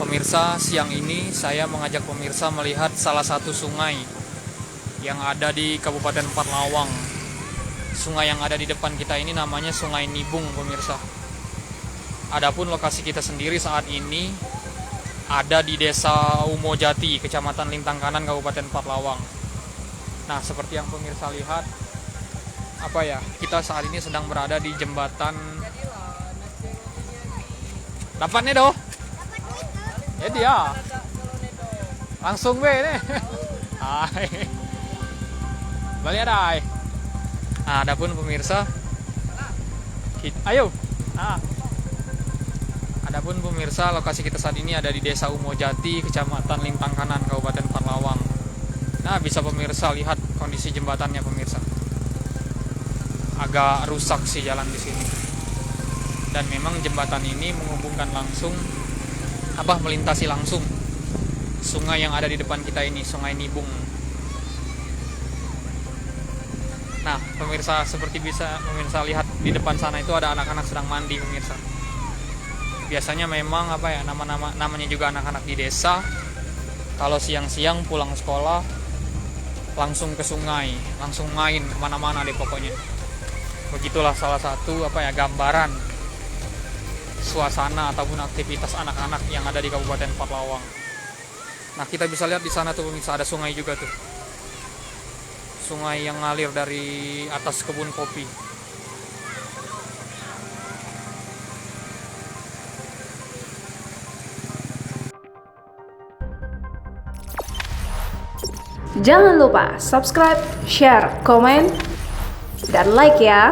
Pemirsa, siang ini saya mengajak pemirsa melihat salah satu sungai yang ada di Kabupaten Parlawang. Sungai yang ada di depan kita ini namanya Sungai Nibung, pemirsa. Adapun lokasi kita sendiri saat ini ada di Desa Umojati, Kecamatan Lintang Kanan, Kabupaten Parlawang. Nah, seperti yang pemirsa lihat, kita saat ini sedang berada di jembatan. Dapatnya doh. Ya dia. Langsung be nih. Hai. Balik ada. Nah, adapun pemirsa, ayo. Adapun pemirsa, lokasi kita saat ini ada di Desa Umojati, Kecamatan Lintang Kanan, Kabupaten Parlawang. Nah, bisa pemirsa lihat kondisi jembatannya, pemirsa. Agak rusak sih jalan di sini. Dan memang jembatan ini menghubungkan langsung melintasi langsung sungai yang ada di depan kita ini, Sungai Nibung. Nah, pemirsa, seperti bisa pemirsa lihat di depan sana itu ada anak-anak sedang mandi, pemirsa. Biasanya memang namanya juga anak-anak di desa, kalau siang-siang pulang sekolah langsung ke sungai, langsung main kemana-mana deh pokoknya. Begitulah salah satu gambaran suasana ataupun aktivitas anak-anak yang ada di Kabupaten Parlawang. Nah, kita bisa lihat di sana tuh pemirsa, ada sungai juga tuh. Sungai yang ngalir dari atas kebun kopi. Jangan lupa subscribe, share, komen, dan like ya.